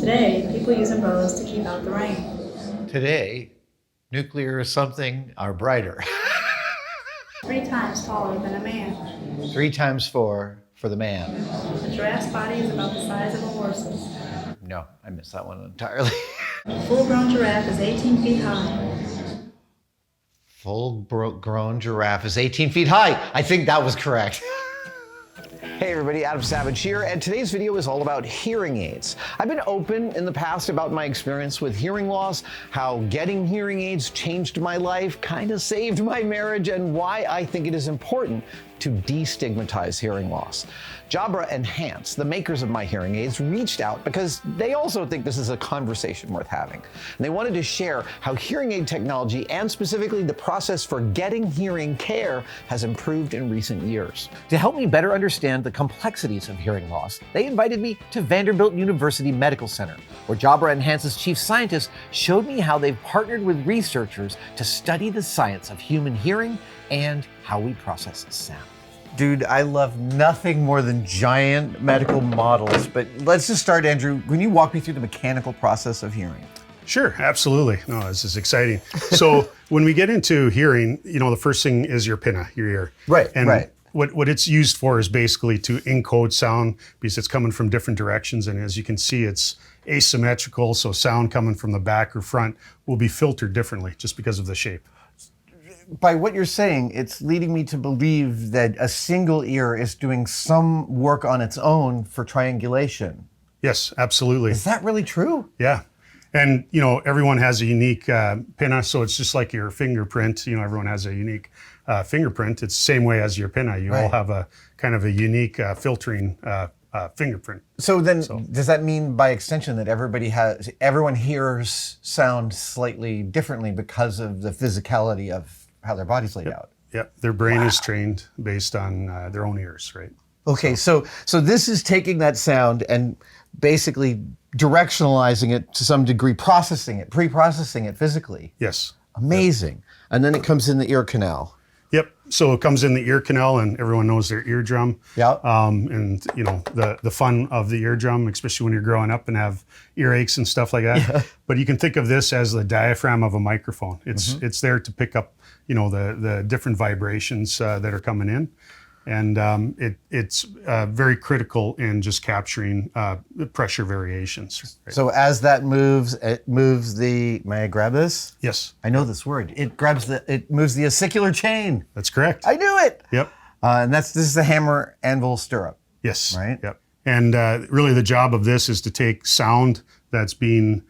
Today, people use umbrellas to keep out the rain. Today, nuclear something are brighter. 3 times taller than a man. 3 times 4 for the man. A giraffe's body is about the size of a horse's. No, I missed that one entirely. A full-grown giraffe is 18 feet high. Full-grown giraffe is 18 feet high. I think that was correct. Hey everybody, Adam Savage here, and today's video is all about hearing aids. I've been open in the past about my experience with hearing loss, how getting hearing aids changed my life, kind of saved my marriage, and why I think it is important to destigmatize hearing loss. Jabra Enhance, the makers of my hearing aids, reached out because they also think this is a conversation worth having. And they wanted to share how hearing aid technology, and specifically the process for getting hearing care, has improved in recent years. To help me better understand the complexities of hearing loss, they invited me to Vanderbilt University Medical Center, where Jabra Enhance's chief scientist showed me how they've partnered with researchers to study the science of human hearing and how we process sound. Dude, I love nothing more than giant medical models, but let's just start, Andrew. Can you walk me through the mechanical process of hearing? Sure, absolutely. No, this is exciting. So when we get into hearing, the first thing is your pinna, your ear. Right, and right. What it's used for is basically to encode sound because it's coming from different directions. And as you can see, it's asymmetrical. So sound coming from the back or front will be filtered differently just because of the shape. By what you're saying, it's leading me to believe that a single ear is doing some work on its own for triangulation. Yes, absolutely. Is that really true? Yeah. And, everyone has a unique pinna, so it's just like your fingerprint. Everyone has a unique fingerprint. It's the same way as your pinna. You all have a kind of a unique filtering fingerprint. So then, does that mean by extension that everyone hears sound slightly differently because of the physicality of how their body's laid out? Yep, their brain is trained based on their own ears, right? Okay, so this is taking that sound and basically directionalizing it to some degree, pre-processing it physically. Yes. Amazing. Yep. And then it comes in the ear canal. Yep. So it comes in the ear canal, and everyone knows their eardrum. Yeah. And the fun of the eardrum, especially when you're growing up and have earaches and stuff like that. Yeah. But you can think of this as the diaphragm of a microphone. It's there to pick up the different vibrations that are coming in. And it's very critical in just capturing the pressure variations. Right? So as that moves, it moves the, may I grab this? Yes. I know this word. It moves the acicular chain. That's correct. I knew it. Yep. And this is the hammer anvil stirrup. Yes. Right? Yep. And really the job of this is to take sound that's being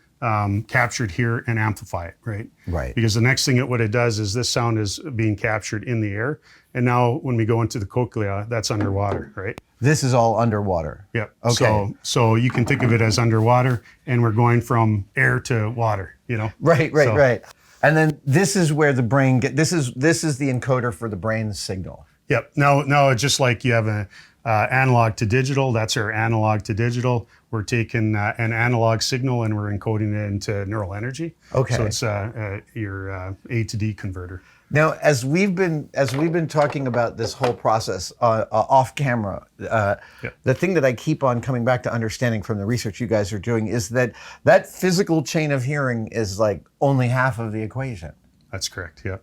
captured here and amplify it, right? Right. Because the next thing what it does is this sound is being captured in the air. And now when we go into the cochlea, that's underwater, right? This is all underwater. Yep. Okay. So you can think of it as underwater, and we're going from air to water, Right. And then this is where the brain this is the encoder for the brain's signal. Yep. Now it's just like you have an analog to digital. That's our analog to digital. We're taking an analog signal and we're encoding it into neural energy. Okay. So it's your A to D converter. Now, as we've been talking about this whole process off camera, the thing that I keep on coming back to understanding from the research you guys are doing is that physical chain of hearing is like only half of the equation. That's correct. Yeah.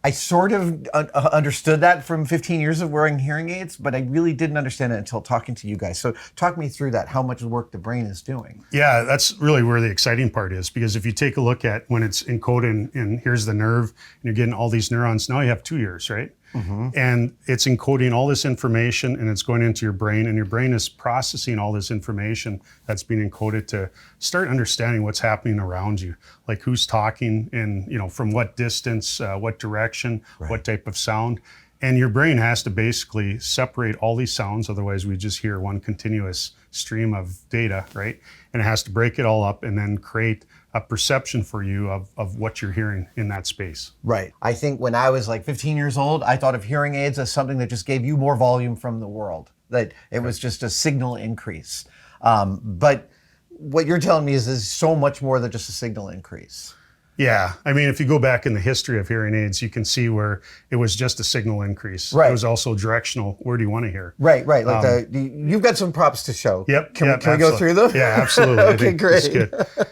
I sort of understood that from 15 years of wearing hearing aids, but I really didn't understand it until talking to you guys. So talk me through that, how much work the brain is doing. Yeah, that's really where the exciting part is, because if you take a look at when it's encoded and here's the nerve and you're getting all these neurons, now you have 2 ears, right? Mm-hmm. And it's encoding all this information and it's going into your brain, and your brain is processing all this information that's being encoded to start understanding what's happening around you, like who's talking and from what distance, what direction, what type of sound. And your brain has to basically separate all these sounds, otherwise we just hear one continuous stream of data, right? And it has to break it all up and then create a perception for you of what you're hearing in that space. Right. I think when I was like 15 years old, I thought of hearing aids as something that just gave you more volume from the world, that it was just a signal increase. But what you're telling me is so much more than just a signal increase. Yeah, I mean, if you go back in the history of hearing aids, you can see where it was just a signal increase. Right. It was also directional. Where do you want to hear? Right. Like you've got some props to show. Yep. Can yep, we go through them? Yeah, absolutely. Okay, great. That's good.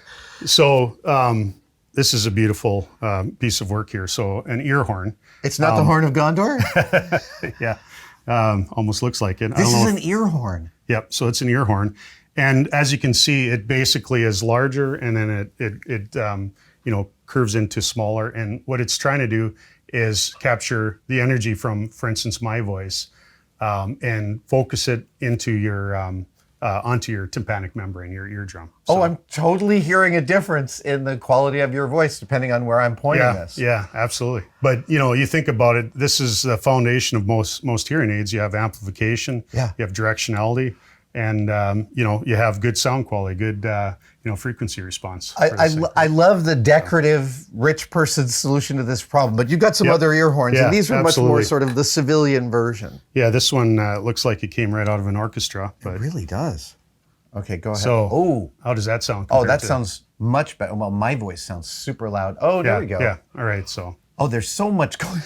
So this is a beautiful piece of work here. So an ear horn. It's not the horn of Gondor? Yeah, almost looks like it. This is an ear horn. Yep. So it's an ear horn, and as you can see, it basically is larger, and then it curves into smaller. And what it's trying to do is capture the energy from, for instance, my voice, and focus it into your onto your tympanic membrane, your eardrum. So, Oh, I'm totally hearing a difference in the quality of your voice depending on where I'm pointing this. Yeah, absolutely. But you think about it. This is the foundation of most hearing aids. You have amplification. Yeah. You have directionality, and you have good sound quality, good frequency response. I love the decorative rich person solution to this problem, but you've got some other ear horns, Yeah, and these are much absolutely. more sort of the civilian version. Yeah, this one looks like it came right out of an orchestra. It But really does. Okay, go ahead. so, how does that sound? Oh, compared that to- sounds much better. Well, my voice sounds super loud. Oh, there we go. Yeah. All right. So. Oh, there's so much going.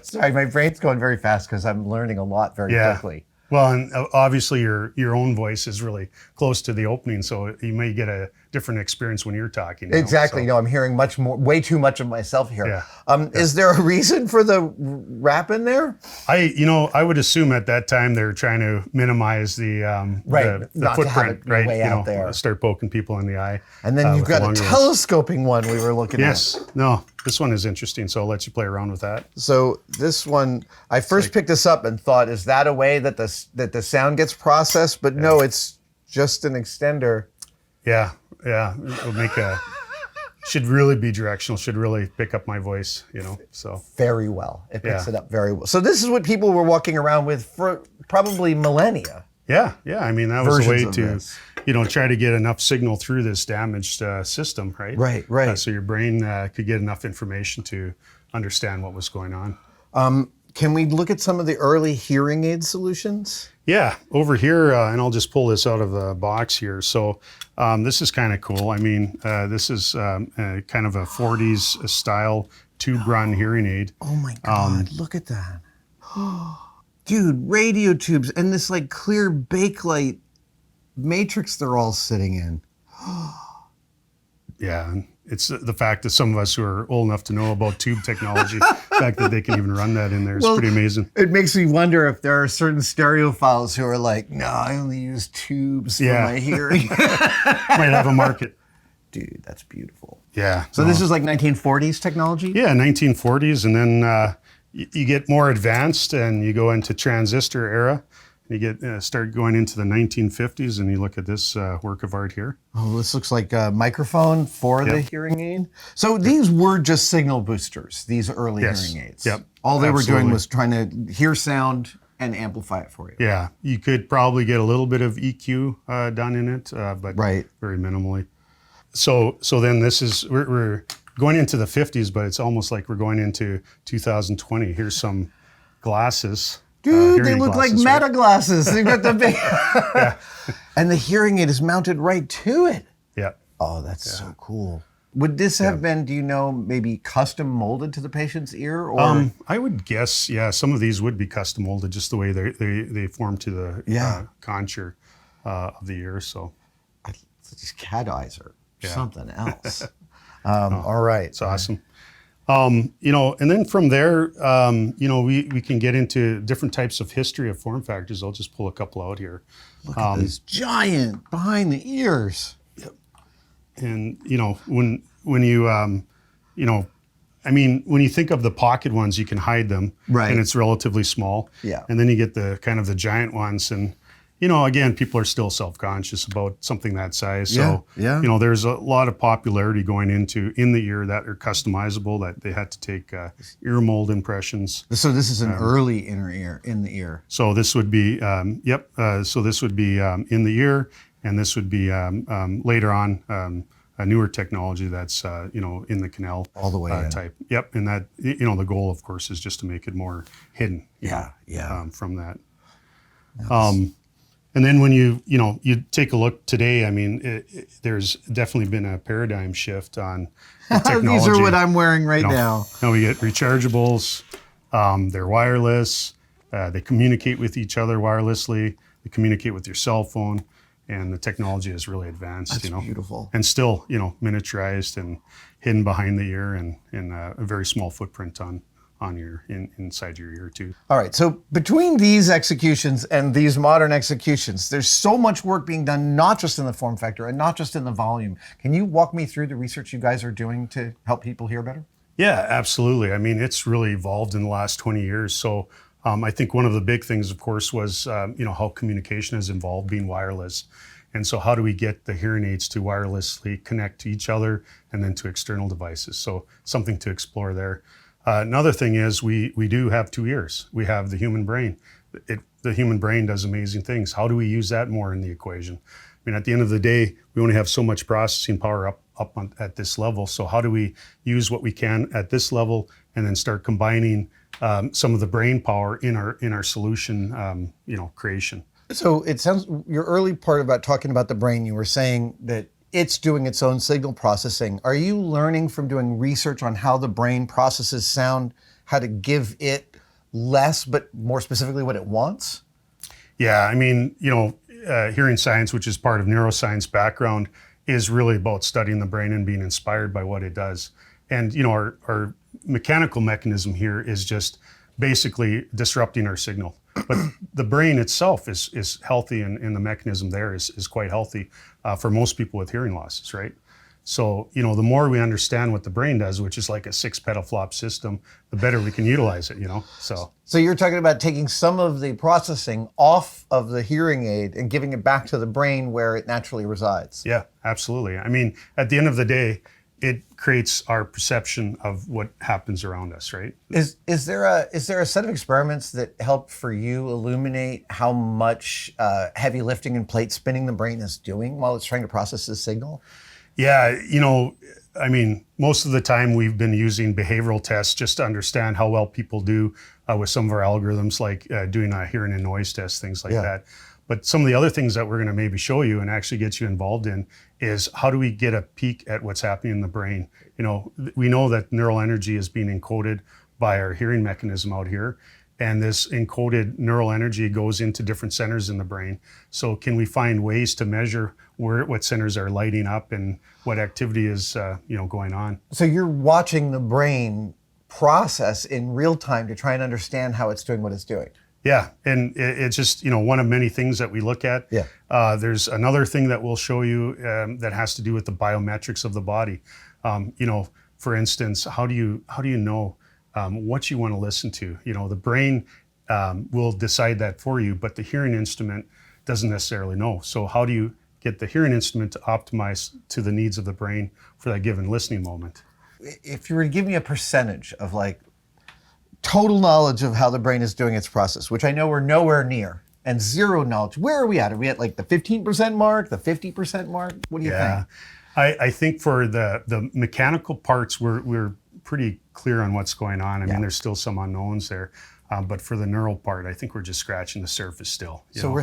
Sorry, my brain's going very fast because I'm learning a lot very quickly. Well, and obviously your own voice is really close to the opening, so you may get a different experience when you're talking. Exactly. So, No, I'm hearing way too much of myself here. Yeah. Is there a reason for the rap in there? I would assume at that time they're trying to minimize the Right, the not to have footprint, it right? way out there. Start poking people in the eye. And then you've with got the a longer ones. telescoping one we were looking at. Yes. No, this one is interesting, so I'll let you play around with that. So this one, I first picked this up and thought, is that a way that the sound gets processed? But no, it's just an extender. Yeah. It'll make should really be directional, should really pick up my voice, so. Very well. It picks Yeah. it up very well. So this is what people were walking around with for probably millennia. Yeah. I mean, that was a way Versions of to, this. try to get enough signal through this damaged system, right? Right. So your brain could get enough information to understand what was going on. Can we look at some of the early hearing aid solutions? Yeah, over here, and I'll just pull this out of the box here. So this is kind of cool. I mean, this is kind of a 40s style tube run hearing aid. Oh my God, look at that. Dude, radio tubes and this like clear bakelite matrix they're all sitting in. Yeah, and it's the fact that some of us who are old enough to know about tube technology, the fact that they can even run that in there is pretty amazing. It makes me wonder if there are certain stereophiles who are like, no, I only use tubes for my hearing. Might have a market. Dude, that's beautiful. Yeah. So this is like 1940s technology? Yeah, 1940s, and then you get more advanced and you go into transistor era. You get start going into the 1950s, and you look at this work of art here. Oh, this looks like a microphone for the hearing aid. So these were just signal boosters, these early hearing aids. Yep. All they were doing Absolutely. was trying to hear sound and amplify it for you. Yeah, you could probably get a little bit of EQ done in it, but very minimally. So then this is we're going into the 50s, but it's almost like we're going into 2020. Here's some glasses. Dude, they look glasses, like right? meta glasses. They've got the big... And the hearing aid is mounted right to it. Yeah. Oh, that's so cool. Would this have been, do you know, maybe custom molded to the patient's ear? Or I would guess, some of these would be custom molded, just the way they form to the contour of the ear. So these cat eyes are something else. All right. it's awesome. And then from there, we can get into different types of history of form factors. I'll just pull a couple out here. Look at this giant behind the ears. And when you when you think of the pocket ones, you can hide them, Right. and it's relatively small. Yeah. And then you get the kind of the giant ones, and again, people are still self-conscious about something that size. So there's a lot of popularity going into in the ear that are customizable. That they had to take ear mold impressions. So this is an early inner ear, in the ear. So this would be so this would be in the ear, and this would be later on a newer technology that's in the canal All the way in. type. Yep, and that the goal, of course, is just to make it more hidden. Yeah. From that. And then when you take a look today, I mean, there's definitely been a paradigm shift on the technology. These are what I'm wearing right now. Now we get rechargeables. They're wireless. They communicate with each other wirelessly. They communicate with your cell phone, and the technology is really advanced. That's beautiful. And still, miniaturized and hidden behind the ear, and a very small footprint on your inside your ear too. All right, so between these executions and these modern executions, there's so much work being done, not just in the form factor and not just in the volume. Can you walk me through the research you guys are doing to help people hear better? Yeah, absolutely. I mean, it's really evolved in the last 20 years. So I think one of the big things, of course, was how communication has evolved, being wireless. And so how do we get the hearing aids to wirelessly connect to each other and then to external devices? So something to explore there. Another thing is we do have two ears. We have the human brain. The human brain does amazing things. How do we use that more in the equation? I mean, at the end of the day, we only have so much processing power up at this level. So how do we use what we can at this level and then start combining some of the brain power in our solution, creation? So it sounds, your early part about talking about the brain, you were saying that it's doing its own signal processing. Are you learning from doing research on how the brain processes sound, how to give it less, but more specifically what it wants? Yeah, I mean, hearing science, which is part of neuroscience background, is really about studying the brain and being inspired by what it does. And, our mechanical mechanism here is just basically disrupting our signal. But the brain itself is healthy, and the mechanism there is quite healthy for most people with hearing losses, right? So, the more we understand what the brain does, which is like a 6 petaflop system, the better we can utilize it, So you're talking about taking some of the processing off of the hearing aid and giving it back to the brain where it naturally resides. Yeah, absolutely. I mean, at the end of the day, it creates our perception of what happens around us, right? Is there a set of experiments that help for you illuminate how much heavy lifting and plate spinning the brain is doing while it's trying to process this signal? Yeah, I mean, most of the time we've been using behavioral tests just to understand how well people do with some of our algorithms, like doing a hearing and noise test, things like that. But some of the other things that we're going to maybe show you and actually get you involved in is how do we get a peek at what's happening in the brain? We know that neural energy is being encoded by our hearing mechanism out here. And this encoded neural energy goes into different centers in the brain. So can we find ways to measure what centers are lighting up and what activity is going on? So you're watching the brain process in real time to try and understand how it's doing what it's doing. Yeah, and it's just one of many things that we look at. Yeah. There's another thing that we'll show you that has to do with the biometrics of the body. For instance, how do you know what you want to listen to? The brain will decide that for you, but the hearing instrument doesn't necessarily know. So how do you get the hearing instrument to optimize to the needs of the brain for that given listening moment? If you were to give me a percentage of total knowledge of how the brain is doing its process, which I know we're nowhere near, and zero knowledge, where are we at? Are we at the 15% mark, the 50% mark? What do you think? I think for the mechanical parts, we're pretty clear on what's going on. I mean, there's still some unknowns there. But for the neural part, I think we're just scratching the surface still. So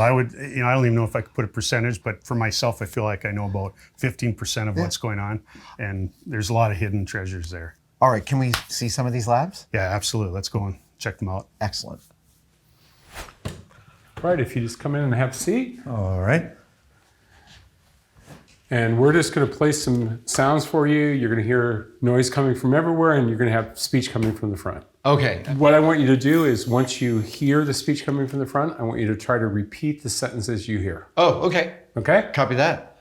I would, I don't even know if I could put a percentage, but for myself, I feel like I know about 15% of what's going on. And there's a lot of hidden treasures there. All right, can we see some of these labs? Yeah, absolutely. Let's go and check them out. Excellent. All right, if you just come in and have a seat. All right. And we're just going to play some sounds for you. You're going to hear noise coming from everywhere, and you're going to have speech coming from the front. Okay. What I want you to do is once you hear the speech coming from the front, I want you to try to repeat the sentences you hear. Oh, okay. Okay? Copy that.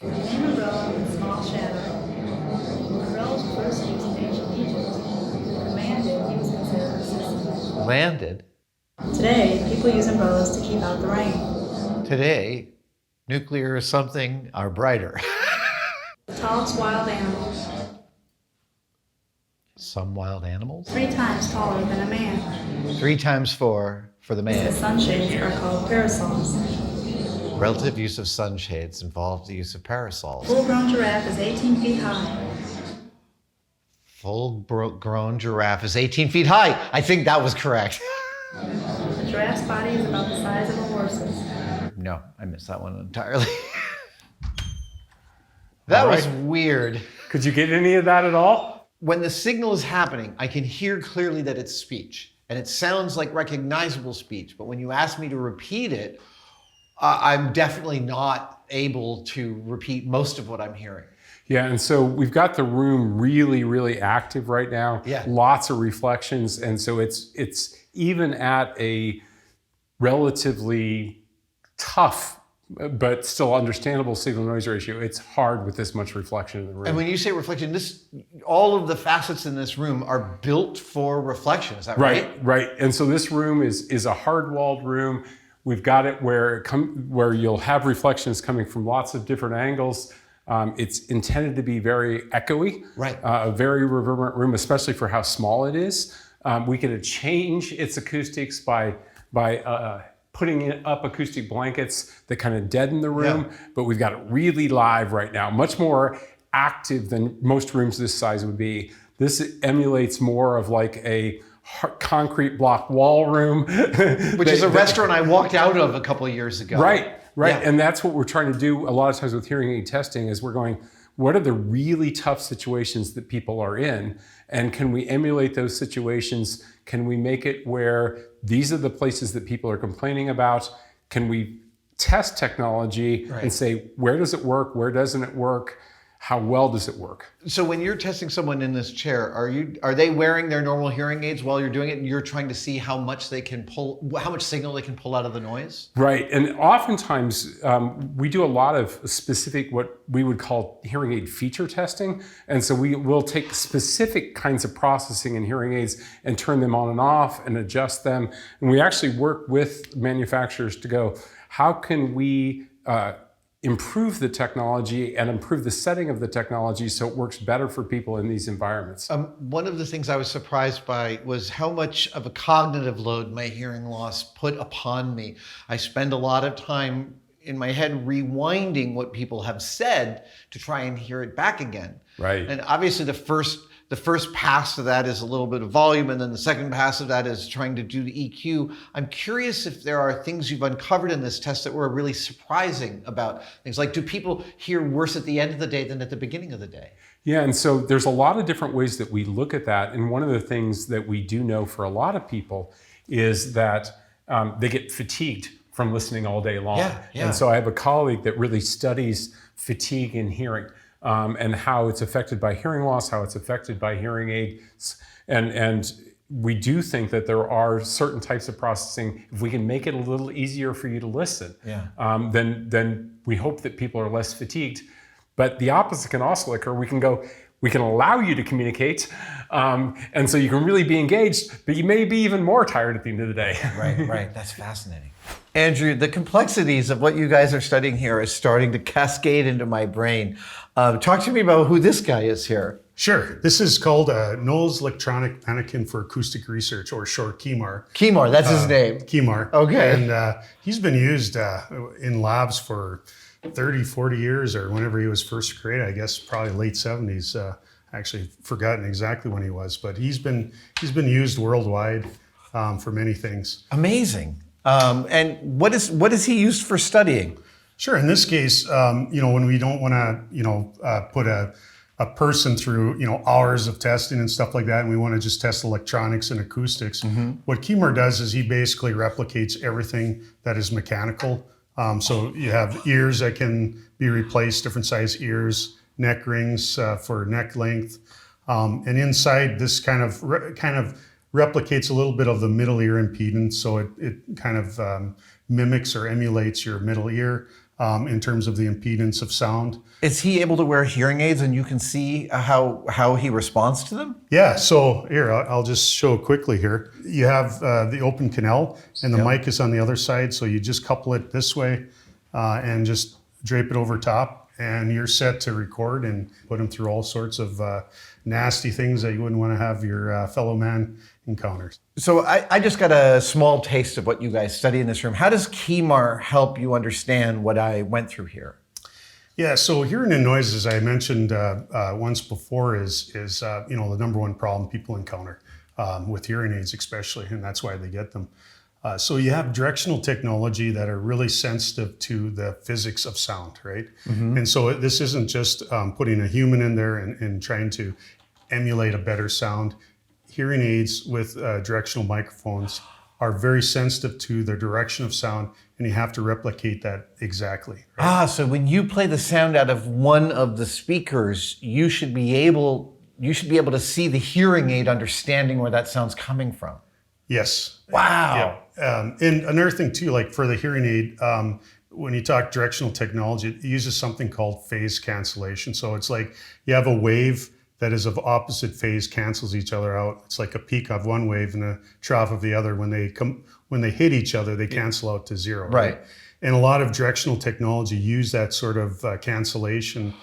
In umbrella with small shadow. Umbrellas were first used in ancient Egypt. Commanded, he was considered a system. Landed. Today, people use umbrellas to keep out the rain. Today, nuclear or something are brighter. Tallest wild animals. Some wild animals. 3 times taller than a man. 3 times 4 for the The man. sunshades are called parasols. Relative use of sunshades involves the use of parasols. Full-grown giraffe is 18 feet high. Full-grown giraffe is 18 feet high. I think that was correct. The giraffe's body is about the size of a horse's. No, I missed that one entirely. That All was right. weird. Could you get any of that at all? When the signal is happening, I can hear clearly that it's speech, and it sounds like recognizable speech. But when you ask me to repeat it, I'm definitely not able to repeat most of what I'm hearing. Yeah, and so we've got the room really, really active right now. Yeah. Lots of reflections, and so it's even at a relatively tough but still understandable signal noise ratio. It's hard with this much reflection in the room. And when you say reflection, all of the facets in this room are built for reflection. Is that right? Right. And so this room is a hard-walled room. We've got it where you'll have reflections coming from lots of different angles. It's intended to be very echoey, Right. A very reverberant room, especially for how small it is. We can change its acoustics by putting up acoustic blankets that kind of deaden the room, but we've got it really live right now, much more active than most rooms this size would be. This emulates more of like a concrete block wall room. Which is a restaurant I walked out of a couple of years ago. Right. Yeah. And that's what we're trying to do a lot of times with hearing aid testing is we're going, what are the really tough situations that people are in? And can we emulate those situations? Can we make it where these are the places that people are complaining about? Can we test technology and say, where does it work? Where doesn't it work? How well does it work? So when you're testing someone in this chair, are they wearing their normal hearing aids while you're doing it, and you're trying to see how much they can pull, how much signal they can pull out of the noise? Right, and oftentimes we do a lot of specific, what we would call hearing aid feature testing. And so we will take specific kinds of processing in hearing aids and turn them on and off and adjust them. And we actually work with manufacturers to go, how can we improve the technology and improve the setting of the technology so it works better for people in these environments? One of the things I was surprised by was how much of a cognitive load my hearing loss put upon me. I spend a lot of time in my head rewinding what people have said to try and hear it back again. Right. And obviously the first pass of that is a little bit of volume, and then the second pass of that is trying to do the EQ. I'm curious if there are things you've uncovered in this test that were really surprising about things. Like, do people hear worse at the end of the day than at the beginning of the day? Yeah, and so there's a lot of different ways that we look at that. And one of the things that we do know for a lot of people is that they get fatigued from listening all day long. Yeah. And so I have a colleague that really studies fatigue in hearing. And how it's affected by hearing loss, how it's affected by hearing aids. And we do think that there are certain types of processing, if we can make it a little easier for you to listen, then we hope that people are less fatigued. But the opposite can also occur. We can allow you to communicate, and so you can really be engaged, but you may be even more tired at the end of the day. Right. That's fascinating. Andrew, the complexities of what you guys are studying here is starting to cascade into my brain. Talk to me about who this guy is here. Sure. This is called a Knowles Electronic Mannequin for Acoustic Research, or short KEMAR. KEMAR, that's his name. KEMAR. Okay. And he's been used in labs for 30, 40 years, or whenever he was first created, I guess probably late 70s. Actually forgotten exactly when he was, but he's been used worldwide for many things. Amazing. And what is he used for studying? Sure. In this case, when we don't want to, put a person through, hours of testing and stuff like that, and we want to just test electronics and acoustics, what KEMAR does is he basically replicates everything that is mechanical. So you have ears that can be replaced, different size ears, neck rings for neck length, and inside this kind of replicates a little bit of the middle ear impedance. So it kind of mimics or emulates your middle ear in terms of the impedance of sound. Is he able to wear hearing aids and you can see how he responds to them? Yeah, so here, I'll just show quickly here. You have the open canal and the mic is on the other side. So you just couple it this way and just drape it over top, and you're set to record and put him through all sorts of nasty things that you wouldn't want to have your fellow man encounter. So I just got a small taste of what you guys study in this room. How does KEMAR help you understand what I went through here? Yeah, so hearing in noise, as I mentioned once before, is the number one problem people encounter with hearing aids, especially, and that's why they get them. So you have directional technology that are really sensitive to the physics of sound, right? And so this isn't just putting a human in there and trying to emulate a better sound. Hearing aids with directional microphones are very sensitive to the direction of sound, and you have to replicate that exactly. Right? So when you play the sound out of one of the speakers, you should be able to see the hearing aid understanding where that sound's coming from. Yes. Wow. Yeah. And another thing too, like for the hearing aid, when you talk directional technology, it uses something called phase cancellation. So it's like you have a wave that is of opposite phase, cancels each other out. It's like a peak of one wave and a trough of the other. When they hit each other, they cancel out to zero. Right. And a lot of directional technology use that sort of cancellation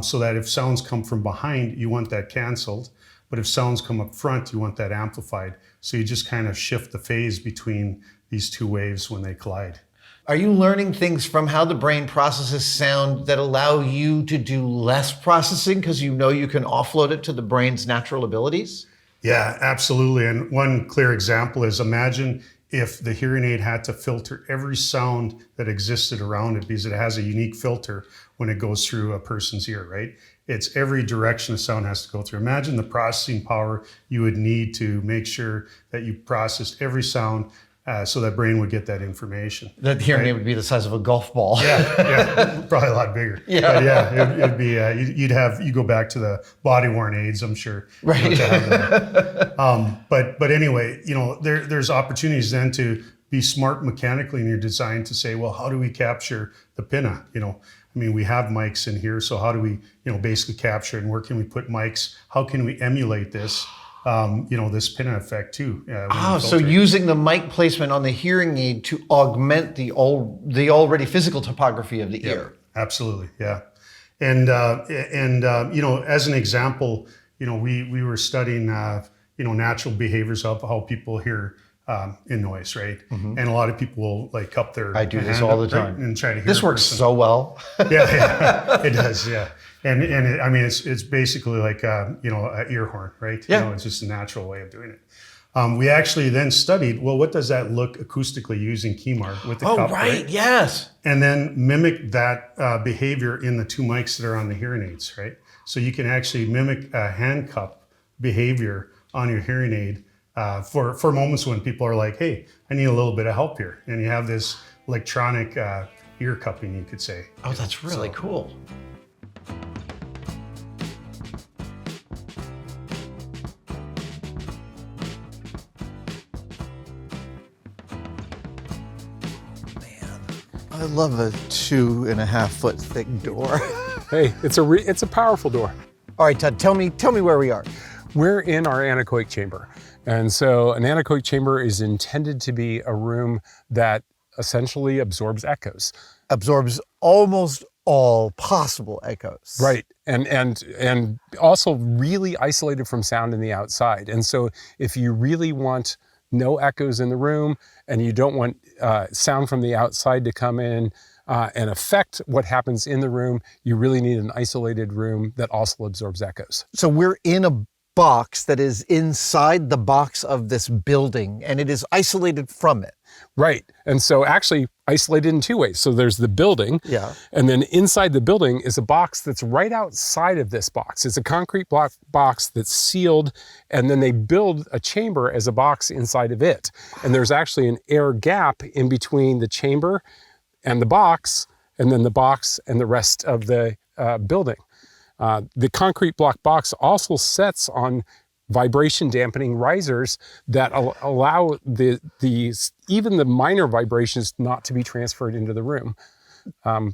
so that if sounds come from behind, you want that canceled. But if sounds come up front, you want that amplified. So you just kind of shift the phase between these two waves when they collide. Are you learning things from how the brain processes sound that allow you to do less processing because you know you can offload it to the brain's natural abilities? Yeah, absolutely. And one clear example is, imagine if the hearing aid had to filter every sound that existed around it, because it has a unique filter when it goes through a person's ear, right? It's every direction a sound has to go through. Imagine the processing power you would need to make sure that you processed every sound so that brain would get that information. That hearing aid would be the size of a golf ball. Yeah, probably a lot bigger. Yeah. But yeah, it'd be, you go back to the body worn aids, I'm sure. Right. To have that. But anyway, there's opportunities then to be smart mechanically in your design to say, well, how do we capture the pinna? We have mics in here, so how do we, basically capture it, and where can we put mics? How can we emulate this? This pinna effect too. So using the mic placement on the hearing aid to augment the already physical topography of the ear. Absolutely, yeah. And as an example, we were studying, natural behaviors of how people hear in noise, right? And a lot of people will like cup their I do this hand all the up, time. right, and try to hear. This works so well. Yeah, it does, yeah. And it's basically like an ear horn, right? Yeah. It's just a natural way of doing it. We actually then studied, well, what does that look acoustically using KeyMark with the cup, right? Yes. And then mimic that behavior in the two mics that are on the hearing aids, right? So you can actually mimic a hand cup behavior on your hearing aid for moments when people are like, hey, I need a little bit of help here. And you have this electronic ear cupping, you could say. Oh, that's really cool. I love a 2.5 foot thick door. Hey, it's a powerful door. All right, Todd, tell me where we are. We're in our anechoic chamber. And so an anechoic chamber is intended to be a room that essentially absorbs echoes. Absorbs almost all possible echoes. Right, and also really isolated from sound in the outside. And so if you really want no echoes in the room and you don't want sound from the outside to come in and affect what happens in the room, you really need an isolated room that also absorbs echoes. So we're in a box that is inside the box of this building, and it is isolated from it. Right, and so actually isolated in two ways. So there's the building, Yeah. and then inside the building is a box that's right outside of this box. It's a concrete block box that's sealed, and then they build a chamber as a box inside of it. And there's actually an air gap in between the chamber and the box, and then the box and the rest of the building. The concrete block box also sets on vibration dampening risers that allow even the minor vibrations not to be transferred into the room.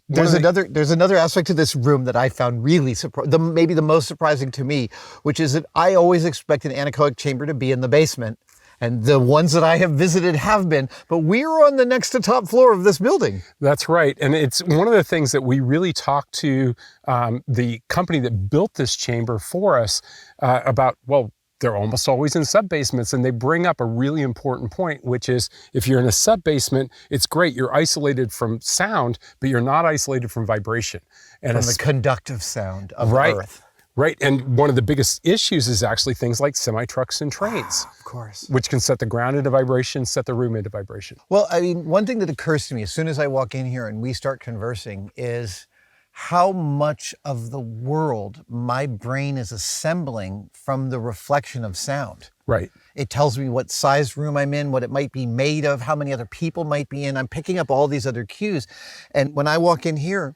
There's another aspect to this room that I found really maybe the most surprising to me, which is that I always expect an anechoic chamber to be in the basement. And the ones that I have visited have been, but we're on the next to top floor of this building. That's right. And it's one of the things that we really talked to the company that built this chamber for us about, well, they're almost always in sub-basements, and they bring up a really important point, which is if you're in a sub-basement, it's great. You're isolated from sound, but you're not isolated from vibration. And from the conductive sound of Earth. Right, and one of the biggest issues is actually things like semi-trucks and trains. Of course. Which can set the ground into vibration, set the room into vibration. Well, I mean, one thing that occurs to me as soon as I walk in here and we start conversing is how much of the world my brain is assembling from the reflection of sound. Right. It tells me what size room I'm in, what it might be made of, how many other people might be in. I'm picking up all these other cues. And when I walk in here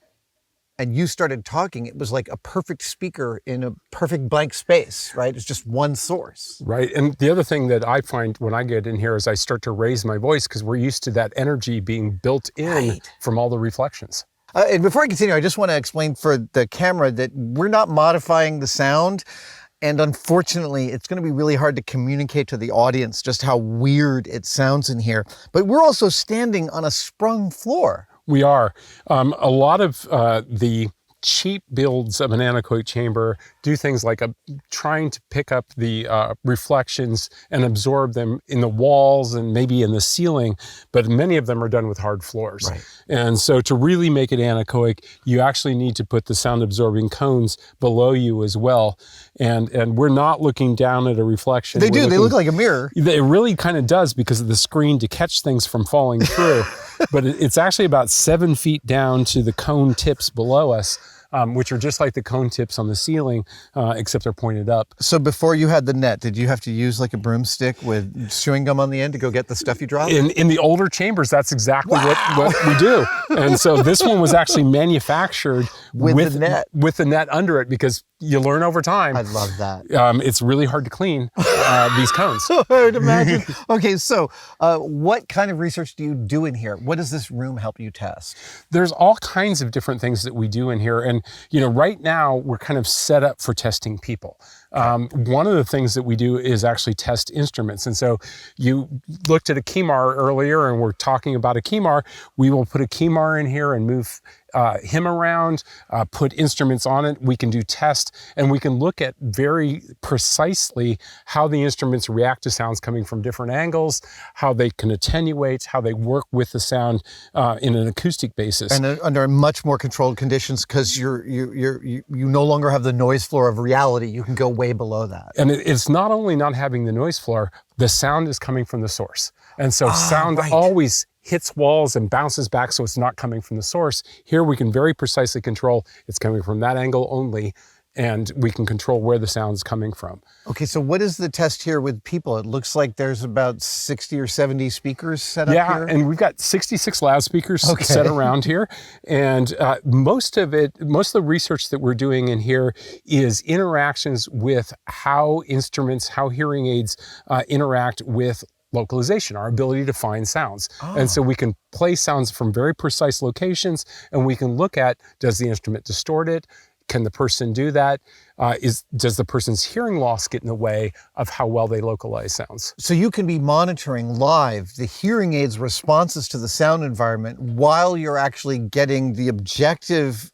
and you started talking, it was like a perfect speaker in a perfect blank space, right? It's just one source. Right. And the other thing that I find when I get in here is I start to raise my voice because we're used to that energy being built in from all the reflections. And before I continue, I just want to explain for the camera that we're not modifying the sound. And unfortunately, it's going to be really hard to communicate to the audience just how weird it sounds in here. But we're also standing on a sprung floor. We are. A lot of the cheap builds of an anechoic chamber do things like trying to pick up the reflections and absorb them in the walls and maybe in the ceiling, but many of them are done with hard floors. Right. And so to really make it anechoic, you actually need to put the sound absorbing cones below you as well. And we're not looking down at a reflection. They do, they look like a mirror. It really kind of does because of the screen to catch things from falling through. But it's actually about 7 feet down to the cone tips below us, which are just like the cone tips on the ceiling, except they're pointed up. So before you had the net, did you have to use like a broomstick with chewing gum on the end to go get the stuff you dropped? In the older chambers, that's exactly what we do. And so this one was actually manufactured with the net under it because you learn over time. I love that. It's really hard to clean these cones. So I would imagine. Okay, so what kind of research do you do in here? What does this room help you test? There's all kinds of different things that we do in here. And, right now we're kind of set up for testing people. One of the things that we do is actually test instruments. And so you looked at a Kemar earlier and we're talking about a Kemar. We will put a Kemar in here and move him around, put instruments on it. We can do tests and we can look at very precisely how the instruments react to sounds coming from different angles, how they can attenuate, how they work with the sound in an acoustic basis. And under much more controlled conditions because you no longer have the noise floor of reality. You can go way below that. And it's not only not having the noise floor, the sound is coming from the source. And so sound always hits walls and bounces back, so it's not coming from the source. Here we can very precisely control it's coming from that angle only, and we can control where the sound's coming from. Okay, so what is the test here with people? It looks like there's about 60 or 70 speakers set up here. Yeah, and we've got 66 loudspeakers set around here. And most of the research that we're doing in here is interactions with how instruments, how hearing aids interact with localization, our ability to find sounds. And so we can play sounds from very precise locations and we can look at, does the instrument distort it? Can the person do that? Does the person's hearing loss get in the way of how well they localize sounds? So you can be monitoring live the hearing aid's responses to the sound environment while you're actually getting the objective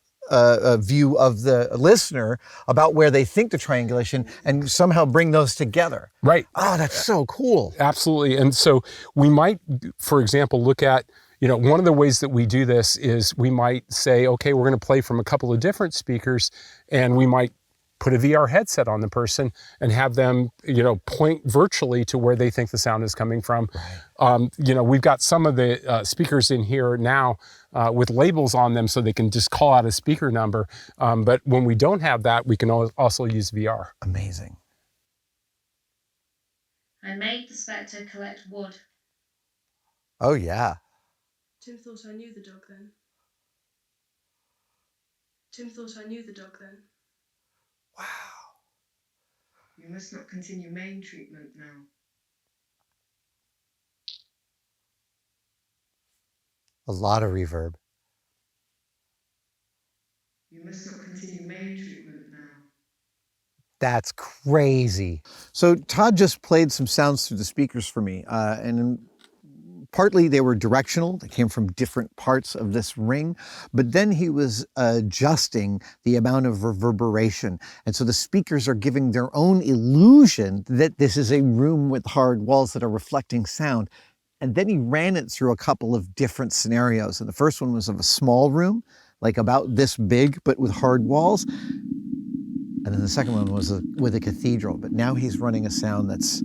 view of the listener about where they think the triangulation and somehow bring those together. Right. Oh, that's so cool. Absolutely. And so we might, for example, look at, one of the ways that we do this is we might say, okay, we're going to play from a couple of different speakers and we might put a VR headset on the person and have them, point virtually to where they think the sound is coming from. Right. We've got some of the speakers in here now with labels on them so they can just call out a speaker number. But when we don't have that, we can also use VR. Amazing. I made the spectre collect wood. Oh, yeah. Tim thought I knew the dog then. Tim thought I knew the dog then. Wow. You must not continue main treatment now. A lot of reverb. You must not continue main treatment now. That's crazy. So Todd just played some sounds through the speakers for me, and partly they were directional. They came from different parts of this ring, but then he was adjusting the amount of reverberation. And so the speakers are giving their own illusion that this is a room with hard walls that are reflecting sound. And then he ran it through a couple of different scenarios. And the first one was of a small room, like about this big, but with hard walls. And then the second one was with a cathedral, but now he's running a sound that's,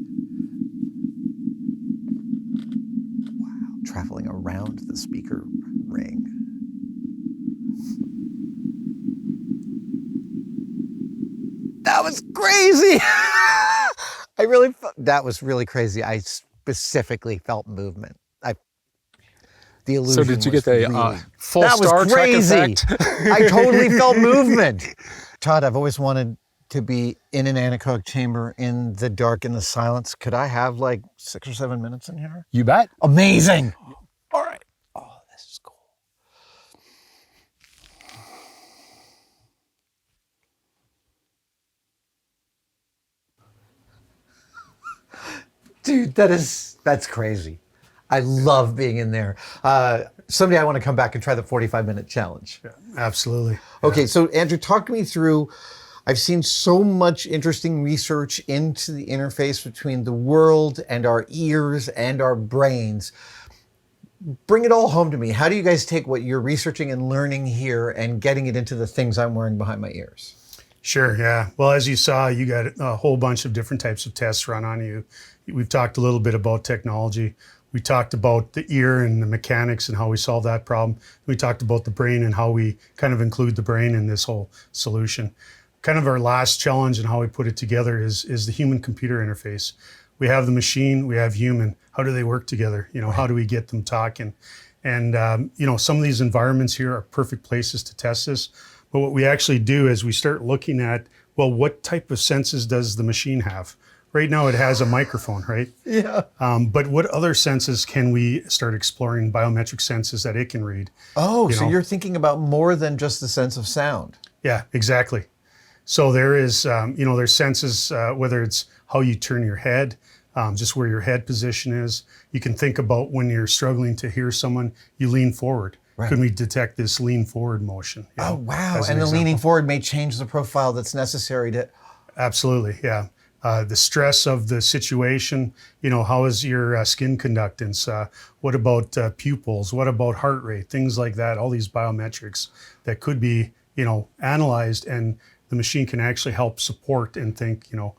wow, traveling around the speaker ring. That was crazy. That was really crazy. I specifically felt movement. The illusion. So did you was get the really, full that Star was Trek crazy. effect? I totally felt movement. Todd, I've always wanted to be in an anechoic chamber in the dark, in the silence. Could I have like 6 or 7 minutes in here? You bet. Amazing. All right. Oh, this is cool. Dude, that's crazy. I love being in there. Someday I want to come back and try the 45-minute challenge. Yeah, absolutely. Okay, so Andrew, talk me through, I've seen so much interesting research into the interface between the world and our ears and our brains. Bring it all home to me. How do you guys take what you're researching and learning here and getting it into the things I'm wearing behind my ears? Sure, yeah. Well, as you saw, you got a whole bunch of different types of tests run on you. We've talked a little bit about technology. We talked about the ear and the mechanics and how we solve that problem. We talked about the brain and how we kind of include the brain in this whole solution. Kind of our last challenge and how we put it together is the human-computer interface. We have the machine, we have human. How do they work together? You know, how do we get them talking? And you know, some of these environments here are perfect places to test this. But what we actually do is we start looking at, well, what type of senses does the machine have? Right now it has a microphone, right? Yeah. But what other senses can we start exploring, biometric senses that it can read? Oh, so you're thinking about more than just the sense of sound. Yeah, exactly. So there is, you know, there's senses, whether it's how you turn your head, just where your head position is. You can think about when you're struggling to hear someone, you lean forward. Right. Could we detect this lean forward motion? Oh, wow. as And an the leaning example? forward may change the profile that's necessary to... Absolutely, yeah. The stress of the situation, you know, how is your skin conductance? What about pupils? What about heart rate? Things like that, all these biometrics that could be, you know, analyzed, and the machine can actually help support and think, you know,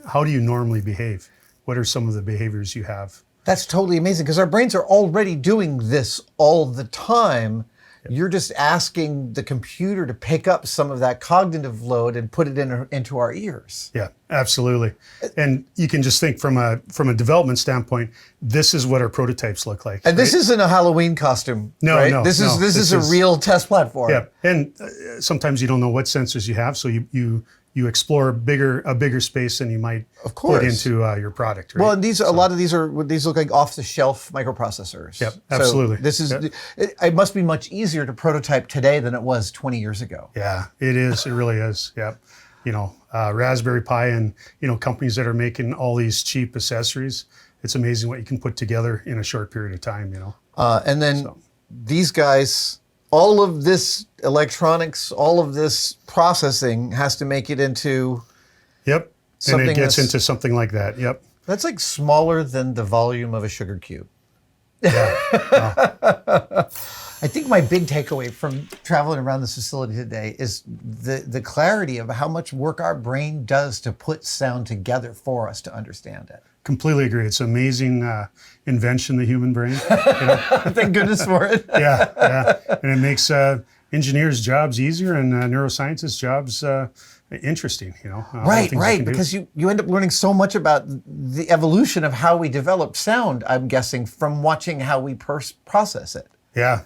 how do you normally behave? What are some of the behaviors you have? That's totally amazing because our brains are already doing this all the time. You're just asking the computer to pick up some of that cognitive load and put it into our ears. Yeah, absolutely. And you can just think from a development standpoint, this is what our prototypes look like. And this isn't a Halloween costume, No, right? no, This no. is a real test platform. Yeah, and sometimes you don't know what sensors you have, so you explore a bigger space than you might put into your product. Right? Well, and a lot of these look like off-the-shelf microprocessors. Yep, absolutely. So it must be much easier to prototype today than it was 20 years ago. Yeah, it is. It really is. Yeah, you know, Raspberry Pi and, you know, companies that are making all these cheap accessories. It's amazing what you can put together in a short period of time. You know, and then these guys. All of this electronics, all of this processing has to make it into. Yep. And it gets into something like that. Yep. That's like smaller than the volume of a sugar cube. Yeah. I think my big takeaway from traveling around this facility today is the clarity of how much work our brain does to put sound together for us to understand it. Completely agree. It's an amazing invention, the human brain. You know? Thank goodness for it. Yeah. And it makes engineers' jobs easier and neuroscientists' jobs interesting, you know. Right, because you end up learning so much about the evolution of how we develop sound, I'm guessing, from watching how we process it. Yeah.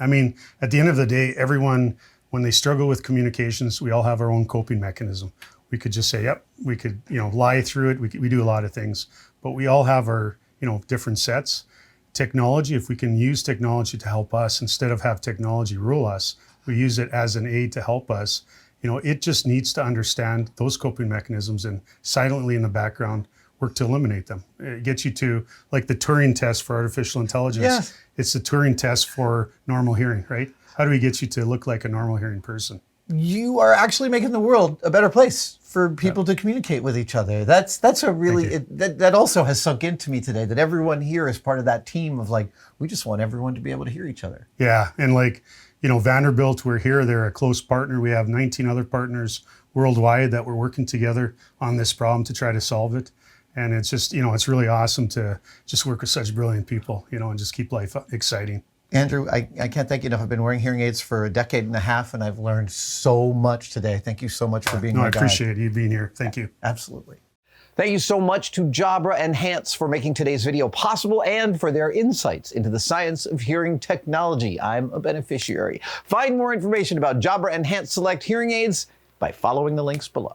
I mean, at the end of the day, everyone, when they struggle with communications, we all have our own coping mechanism. We could just say, yep, we could, you know, lie through it. We do a lot of things, but we all have our, you know, different sets. Technology, if we can use technology to help us instead of have technology rule us, we use it as an aid to help us. You know, it just needs to understand those coping mechanisms and silently in the background work to eliminate them. It gets you to, like, the Turing test for artificial intelligence. Yes. It's the Turing test for normal hearing, right? How do we get you to look like a normal hearing person? you are actually making the world a better place for people to communicate with each other. That's a really, that also has sunk into me today, that everyone here is part of that team of like, we just want everyone to be able to hear each other. Yeah, and like, you know, Vanderbilt, we're here, they're a close partner. We have 19 other partners worldwide that we're working together on this problem to try to solve it. And it's just, you know, it's really awesome to just work with such brilliant people, you know, and just keep life exciting. Andrew, I can't thank you enough. I've been wearing hearing aids for a decade and a half, and I've learned so much today. Thank you so much for being my guide. I appreciate you being here. Thank you. Absolutely. Thank you so much to Jabra Enhance for making today's video possible and for their insights into the science of hearing technology. I'm a beneficiary. Find more information about Jabra Enhance Select hearing aids by following the links below.